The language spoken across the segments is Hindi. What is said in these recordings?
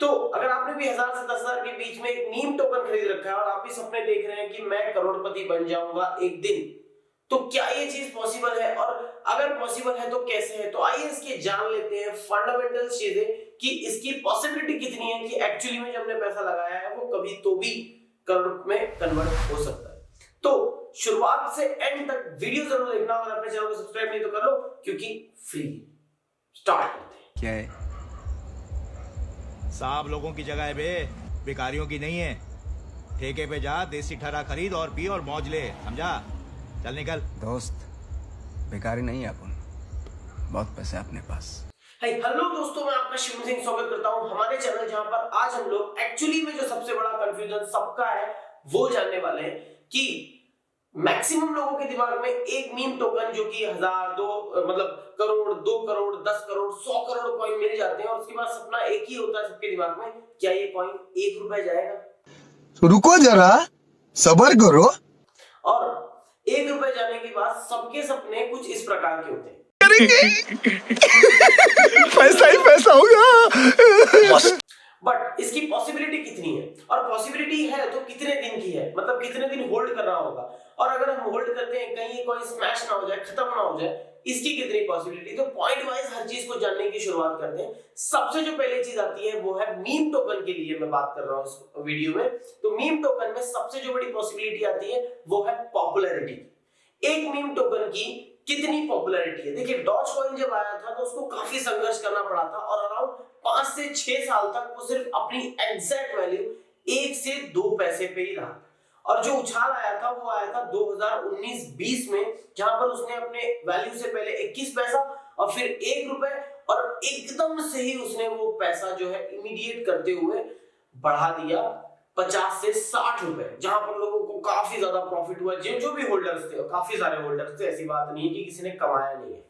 तो अगर आपने भी 1000 से 10,000 के बीच में एक मीम टोकन खरीद रखा है और आप भी सपने देख रहे हैं कि मैं करोड़पति बन जाऊंगा एक दिन, तो क्या ये चीज पॉसिबल है और अगर पॉसिबल है तो कैसे है? तो आइए इसकी जान लेते हैं फंडामेंटल चीजें कि इसकी पॉसिबिलिटी कितनी है कि एक्चुअली में जो हमने पैसा लगाया है वो कभी तो भी करोड़ में कन्वर्ट हो सकता है। तो शुरुआत से एंड तक वीडियो जरूर देखना और अपने चैनल को सब्सक्राइब नहीं तो कर लो क्योंकि फ्री। स्टार्ट करते हैं। क्या है? साहब लोगों की जगह है बे, भिखारियों की नहीं है। ठेके पे जा, देसी ठहरा खरीद और पी और मौज ले, समझा? चल निकल। दोस्त, बेकारी नहीं है अपन, बहुत पैसे अपने पास। हेलो दोस्तों, मैं आपका शिव सिंह स्वागत करता हूं हमारे चैनल, जहां पर आज हम लोग एक्चुअली में जो सबसे बड़ा कंफ्यूजन सबका है वो जानने वाले हैं कि मैक्सिमम लोगों के दिमाग में एक मीम टोकन जो कि 1000 मतलब करोड़, 2 करोड़, 10 करोड़, 100 करोड़ कॉइन मिल जाते हैं और उसके बाद सपना एक ही होता है सबके दिमाग में, क्या ये कॉइन 1 रुपए जाएगा? रुको जरा, सब्र करो। और 1 रुपए जाने के बाद सबके सपने कुछ इस प्रकार के होते हैं। पैसा ही पैसा होगा। बट इसकी पॉसिबिलिटी कितनी है और पॉसिबिलिटी है तो कितने दिन की है, मतलब कितने दिन होल्ड करना होगा, और अगर हम होल्ड करते हैं कहीं ये कॉइन स्मैश ना हो जाए, खत्म ना हो जाए, इसकी कितनी पॉसिबिलिटी? तो पॉइंट वाइज हर चीज को जानने की शुरुआत करते हैं। सबसे जो पहले चीज आती है वो है मीम टोकन के लिए मैं बात कर रहा हूं इस वीडियो में। तो मीम टोकन में सबसे जो बड़ी पॉसिबिलिटी आती है वो है पॉपुलैरिटी। एक मीम टोकन की कितनी पॉपुलैरिटी है? देखिए, डॉज कॉइन जब आया था तो उसको काफी संघर्ष करना पड़ा था और अराउंड 5 से 6 साल तक वो सिर्फ अपनी एग्जैक्ट वैल्यू 1 से 2 पैसे पे ही रहा। और जो उछाल आया था वो आया था 2019-20 में, जहां पर उसने अपने वैल्यू से पहले 21 पैसा और फिर 1 रुपए, और एकदम से ही उसने वो पैसा जो है इमीडिएट करते हुए बढ़ा दिया 50 से 60 रुपए, जहां पर लोगों को काफी ज्यादा प्रॉफिट हुआ। जो भी होल्डर्स थे, काफी सारे होल्डर्स थे, ऐसी बात नहीं है कि किसी ने कमाया नहीं है।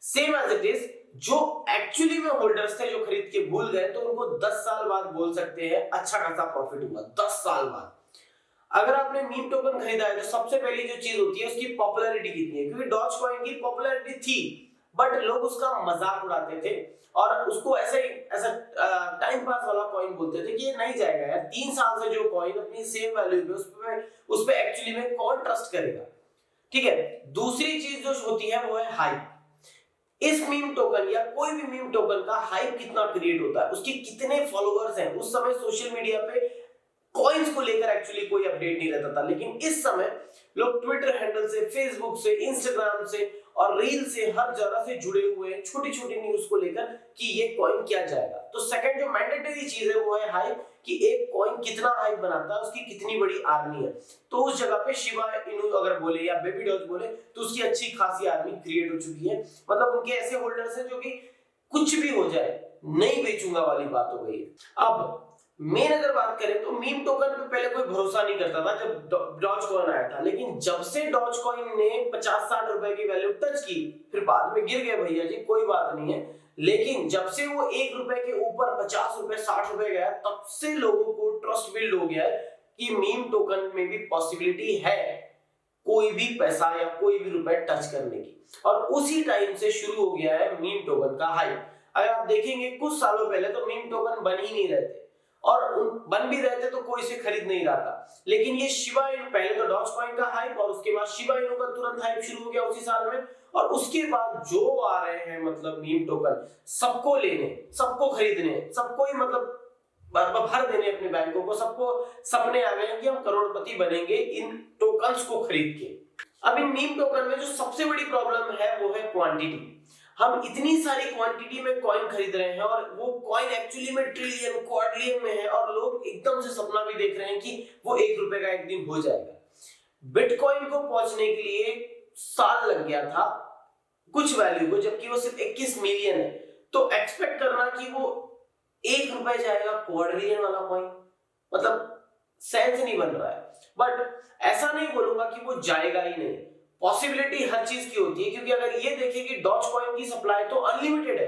सेम एज इट इज, जो एक्चुअली में होल्डर्स थे जो खरीद के भूल गए, तो उनको 10 साल बाद बोल सकते हैं अच्छा खासा प्रॉफिट हुआ। 10 साल बाद अगर आपने मीम टोकन खरीदा है तो सबसे पहली जो चीज होती है उसकी पॉपुलैरिटी कितनी है, क्योंकि डॉज कॉइन की पॉपुलैरिटी थी बट लोग उसका मजाक उड़ाते थे और उसको ऐसा टाइम पास वाला कॉइन बोलते थे कि ये नहीं जाएगा यार, 3 साल से जो कॉइन अपनी सेम वैल्यू पे उस पे एक्चुअली में कौन ट्रस्ट करेगा। ठीक है, दूसरी चीज जो होती है वो है हाइप। इस मीम टोकन या कोई भी मीम टोकन का हाइप कितना क्रिएट होता है, उसके कितने फॉलोअर्स हैं। उस समय सोशल मीडिया पे कॉइन्स को लेकर एक्चुअली कोई अपडेट नहीं रहता था, लेकिन इस समय लोग ट्विटर हैंडल से, फेसबुक से, इंस्टाग्राम से और रील से हर जगह से जुड़े हुए हैं छोटी छोटी न्यूज को लेकर कि ये कॉइन क्या जाएगा। तो सेकंड जो मैंडेटरी चीज है वो है हाइप, कि एक कॉइन कितना हाइप बनाता है, उसकी कितनी बड़ी आर्मी है। तो उस जगह पे शिबा इनू अगर बोले या बेबी डॉज बोले तो उसकी अच्छी खासी आर्मी क्रिएट हो चुकी है। मतलब उनके ऐसे होल्डर्स हैं जो कि कुछ भी हो जाए नहीं बेचूंगा वाली बात हो गई है। अब मेन अगर बात करें तो मीम टोकन पे पहले कोई भरोसा नहीं करता था जब डॉज कॉइन आया था, लेकिन जब से डॉज कॉइन ने 50-60 रुपए की वैल्यू टच की, फिर बाद में गिर गए भैया जी, कोई बात नहीं है, लेकिन जब से वो 1 रुपए के ऊपर 50 रुपए 60 रुपए गया, तब से लोगों को ट्रस्ट बिल्ड हो गया है कि मीम टोकन में भी पॉसिबिलिटी है कोई भी पैसा या कोई भी रुपए टच करने की। और उसी टाइम से शुरू हो गया है मीम टोकन का हाइप। अगर आप देखेंगे कुछ सालों पहले तो मीम टोकन बन ही नहीं रहे थे, और बन भी रहे थे तो कोई इसे खरीद नहीं रहा था। लेकिन ये शिबा इनू, पहले तो डॉज कॉइन का हाइप और उसके बाद शिबा इनू का तुरंत हाइप शुरू हो गया उसी साल में, और उसके बाद जो आ रहे हैं मतलब मीम टोकन, सबको लेने, सबको खरीदने, सबको ही मतलब भर देने अपने बैंकों को, सबको सपने आ गए कि हम करोड़पति बनेंगे इन टोकन्स को खरीद के। अब इन मीम टोकन में जो सबसे बड़ी प्रॉब्लम है वो है क्वांटिटी। हम इतनी सारी क्वांटिटी में कॉइन खरीद रहे हैं और वो कॉइन एक्चुअली में ट्रिलियन क्वाड्रिलियन में है, और लोग एकदम से सपना भी देख रहे हैं कि वो 1 रुपए का एक दिन हो जाएगा। बिटकॉइन को पहुंचने के लिए साल लग गया था कुछ वैल्यू को, जबकि वो सिर्फ 21 मिलियन है। तो एक्सपेक्ट करना कि वो 1 रुपए जाएगा क्वाड्रिलियन वाला कॉइन, मतलब सेंस नहीं बन रहा है। बट ऐसा नहीं बोलूंगा कि वो जाएगा ही नहीं, पॉसिबिलिटी हर चीज की होती है, क्योंकि अगर ये देखें कि डॉज कॉइन की सप्लाई तो अनलिमिटेड है,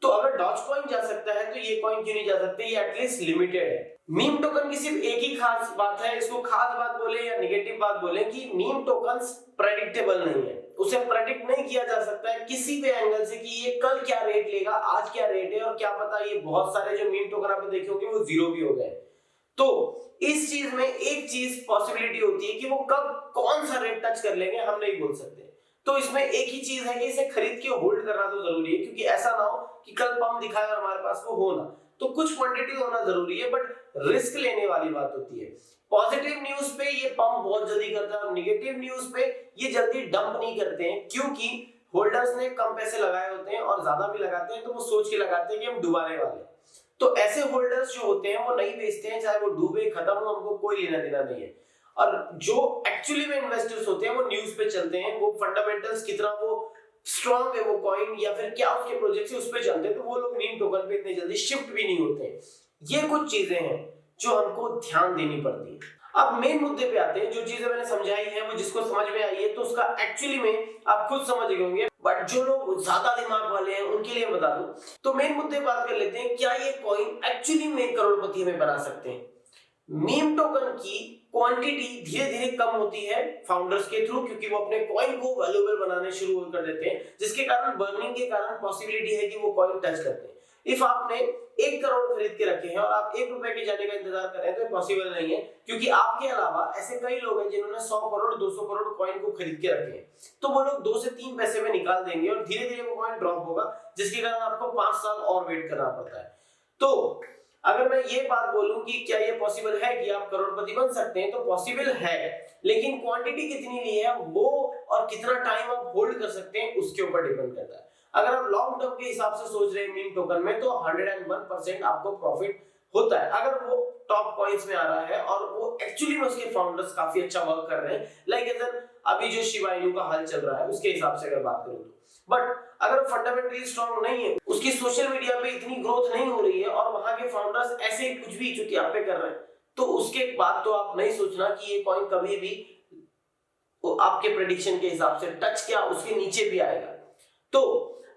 तो अगर डॉज कॉइन जा सकता है तो ये कॉइन क्यों नहीं जा सकते? ये एटलीस्ट लिमिटेड है। मीम टोकन की सिर्फ एक ही खास बात है, इसको खास बात बोले या नेगेटिव बात बोले, कि मीम टोकन्स प्रेडिक्टेबल नहीं है, उसे प्रेडिक्ट नहीं किया जा सकता है किसी भी एंगल से कि ये कल क्या रेट लेगा, आज क्या रेट है, और क्या पता ये बहुत सारे जो मीम टोकन आप देखे होंगे जीरो भी हो गए। तो इस चीज में एक चीज पॉसिबिलिटी होती है कि वो कब कौन सा रेट टच कर लेंगे हम नहीं बोल सकते। तो इसमें एक ही चीज है कि इसे खरीद के होल्ड करना तो जरूरी है, क्योंकि ऐसा ना हो कि कल पंप दिखाए और हमारे पास वो हो ना। तो कुछ क्वांटिटी होना जरूरी है, बट रिस्क लेने वाली बात होती है। पॉजिटिव न्यूज पे ये पंप बहुत जल्दी करता है और निगेटिव न्यूज पे ये जल्दी डंप नहीं करते हैं, क्योंकि होल्डर्स ने कम पैसे लगाए होते हैं और ज्यादा भी लगाते हैं तो वो सोच के लगाते हैं कि हम डुबाने वाले। तो ऐसे होल्डर्स जो होते हैं वो नहीं बेचते हैं, चाहे वो डूबे खत्म हो, हमको कोई लेना देना नहीं है। और जो एक्चुअली में इन्वेस्टर्स होते हैं वो न्यूज पे चलते हैं, वो फंडामेंटल्स कितना वो स्ट्रांग है वो कॉइन या फिर क्या उसके प्रोजेक्ट है उस पे चलते हैं, तो वो लोग मीम टोकन पे इतनी जल्दी शिफ्ट भी नहीं होते हैं। ये कुछ चीजें हैं जो हमको ध्यान देनी पड़ती है। अब मेन मुद्दे पे आते हैं। जो चीजें मैंने समझाई है वो जिसको समझ में आई है तो उसका एक्चुअली में आप खुद समझ गए होंगे, बट जो लोग ज्यादा दिमाग वाले हैं उनके लिए बता दूं। तो मेन मुद्दे बात कर लेते हैं, क्या ये कॉइन एक्चुअली में करोड़पति हमें बना सकते हैं? मीम टोकन की क्वांटिटी धीरे धीरे कम होती है फाउंडर्स के थ्रू, क्योंकि वो अपने कॉइन को वैल्यूएबल बनाने शुरू कर देते हैं, जिसके कारण बर्निंग के कारण पॉसिबिलिटी है कि वो कॉइन टच करते हैं। इफ आपने 1 करोड़ खरीद के रखे हैं और आप 1 रुपए के जाने का इंतजार कर रहे हैं तो पॉसिबल नहीं है, क्योंकि आपके अलावा ऐसे कई लोग हैं जिन्होंने 100 करोड़ 200 करोड़ कॉइन को खरीद के रखे हैं। तो वो लोग 2 से 3 पैसे में निकाल देंगे और धीरे धीरे वो कॉइन ड्रॉप होगा, जिसके कारण आपको 5 साल और वेट करना पड़ता है। तो अगर मैं ये बात बोलूं कि क्या ये पॉसिबल है कि आप करोड़पति बन सकते हैं, तो पॉसिबल है, लेकिन क्वांटिटी कितनी ली है वो और कितना टाइम आप होल्ड कर सकते हैं उसके ऊपर डिपेंड करता है। अगर आप लॉन्ग टर्म के हिसाब से सोच रहे हैं मीम टोकन में, तो 101% आपको प्रॉफिट होता है अगर वो टॉप कॉइंस में आ रहा है और वो एक्चुअली में उसके फाउंडर्स काफी अच्छा वर्क कर रहे हैं। लाइक अभी जो शिबा इनू का हाल चल रहा है उसके हिसाब से अगर बात करूं तो। बट अगर फंडामेंटली स्ट्रांग नहीं है, उसकी सोशल मीडिया पे इतनी ग्रोथ नहीं हो रही है और वहां के फाउंडर्स ऐसे कुछ भी चुतिया पे कर रहे हैं, तो उसके बाद तो आप नहीं सोचना कि ये कॉइन कभी भी आपके प्रेडिक्शन के हिसाब से टच क्या उसके नीचे भी आएगा। तो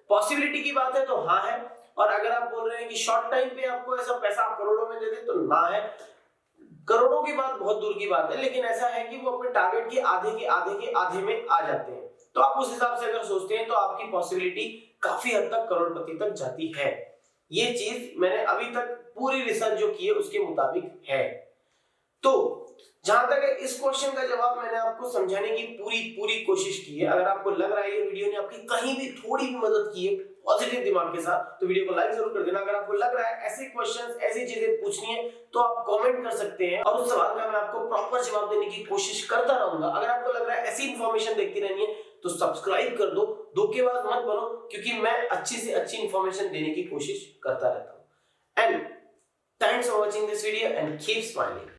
पॉसिबिलिटी की बात है तो हाँ है, और अगर आप बोल रहे हैं कि शॉर्ट टाइम पे आपको ऐसा पैसा आप करोड़ों में दे दे तो ना है। करोड़ों की बात बहुत दूर की बात है, लेकिन ऐसा है कि वो अपने टारगेट के आधे में आ जाते हैं। तो आप उस हिसाब से अगर सोचते हैं तो आपकी पॉसिबिलिटी काफी हद तक करोड़पति तक जाती है। ये चीज मैंने अभी तक पूरी रिसर्च जो की है उसके मुताबिक है। तो जहां तक है इस क्वेश्चन का जवाब मैंने आपको समझाने की पूरी कोशिश की है। अगर आपको लग रहा है ये वीडियो ने आपकी कहीं भी थोड़ी भी मदद की है पॉजिटिव दिमाग के साथ, तो वीडियो को लाइक जरूर कर देना। अगर आपको लग रहा है ऐसे क्वेश्चंस ऐसी चीजें पूछनी है तो आप कमेंट कर सकते हैं और उस सवाल का मैं आपको प्रॉपर जवाब देने की कोशिश करता रहूंगा। अगर आपको लग रहा है ऐसी इंफॉर्मेशन देखती रहनी है तो सब्सक्राइब कर दो, धोखेबाज मत बनो, क्योंकि मैं अच्छी से अच्छी इंफॉर्मेशन देने की कोशिश करता रहता हूं। And thanks for watching this video and keep smiling.